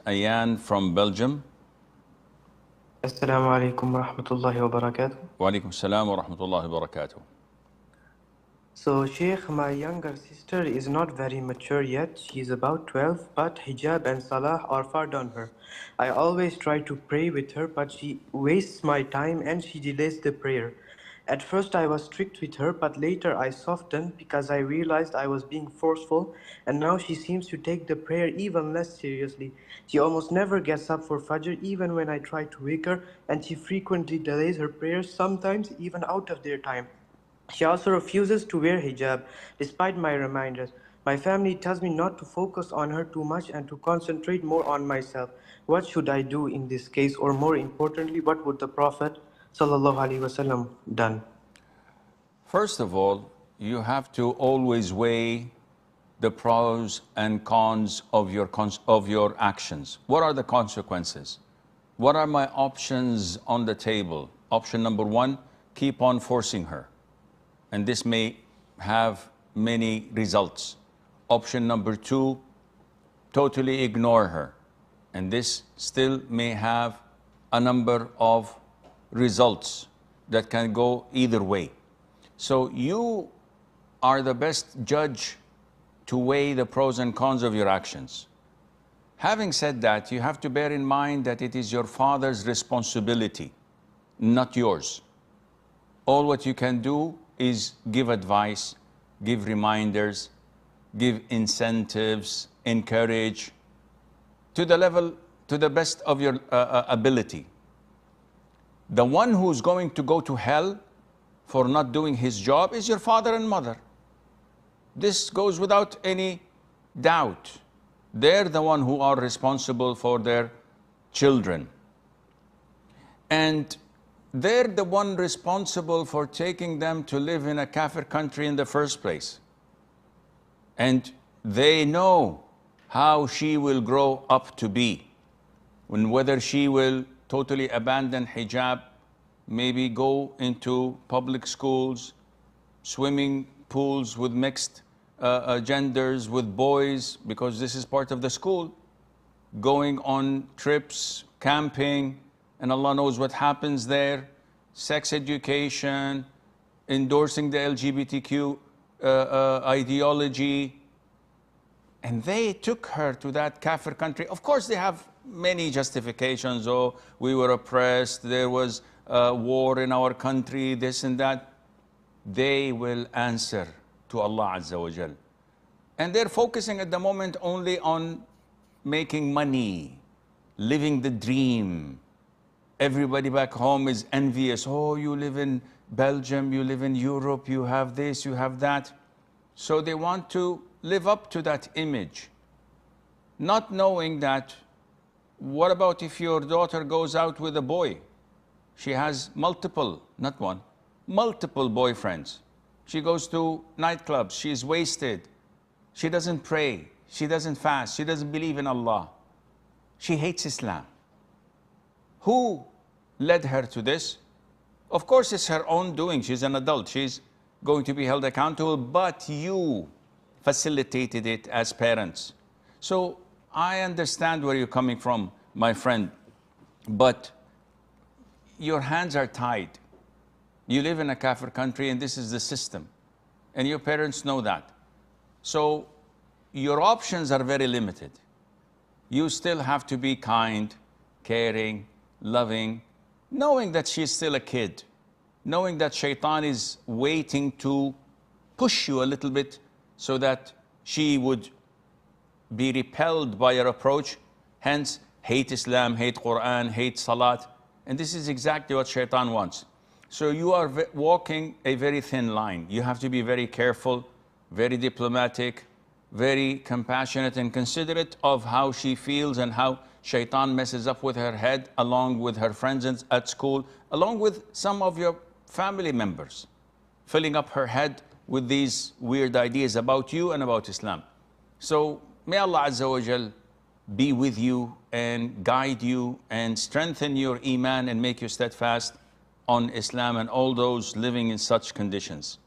Ayan from Belgium. Assalamu alaikum wa rahmatullahi wa barakatuh. Wa alaikum salam wa rahmatullahi wa barakatuh. So, Sheikh, my younger sister is not very mature yet. She is about 12, but hijab and salah are far on her. I always try to pray with her, but she wastes my time and she delays the prayer. At first, I was strict with her, but later I softened because I realized I was being forceful, and now she seems to take the prayer even less seriously. She almost never gets up for Fajr, even when I try to wake her, and she frequently delays her prayers, sometimes even out of their time. She also refuses to wear hijab, despite my reminders. My family tells me not to focus on her too much and to concentrate more on myself. What should I do in this case, or more importantly, what would the Prophet ﷺ done? First of all, you have to always weigh the pros and cons of your actions. What are the consequences? What are my options on the table? Option number one, keep on forcing her. And this may have many results. Option number two, totally ignore her. And this still may have a number of results that can go either way. So you are the best judge to weigh the pros and cons of your actions. Having said that, you have to bear in mind that it is your father's responsibility, not yours. All what you can do is give advice, give reminders, give incentives, encourage to the best of your ability. The one who's going to go to hell for not doing his job is your father and mother. This goes without any doubt. They're the one who are responsible for their children. And they're the one responsible for taking them to live in a kafir country in the first place. And they know how she will grow up to be, when whether she will totally abandon hijab, maybe go into public schools, swimming pools with mixed genders, with boys, because this is part of the school, going on trips, camping, and Allah knows what happens there, sex education, endorsing the LGBTQ ideology. And they took her to that kafir country. Of course, they have many justifications. Oh, we were oppressed, there was war in our country, this and that. They will answer to Allah Azza wa Jal. And they're focusing at the moment only on making money, living the dream. Everybody back home is envious. Oh, you live in Belgium, you live in Europe, you have this, you have that. So they want to live up to that image, not knowing that, what about if your daughter goes out with a boy? She has multiple, not one, multiple boyfriends. She goes to nightclubs, she's wasted. She doesn't pray, she doesn't fast, she doesn't believe in Allah. She hates Islam. Who led her to this? Of course, it's her own doing. She's an adult. She's going to be held accountable, but you facilitated it as parents. So I understand where you're coming from, my friend, but your hands are tied. You live in a kafir country and this is the system. And your parents know that. So your options are very limited. You still have to be kind, caring, loving, knowing that she's still a kid, knowing that shaitan is waiting to push you a little bit so that she would be repelled by your approach, hence hate Islam, hate Quran, hate Salat. And this is exactly what shaitan wants. So you are walking a very thin line. You have to be very careful, very diplomatic, very compassionate and considerate of how she feels and how shaitan messes up with her head, along with her friends at school, along with some of your family members, filling up her head with these weird ideas about you and about Islam. So may Allah Azza wa Jal be with you and guide you and strengthen your iman and make you steadfast on Islam and all those living in such conditions.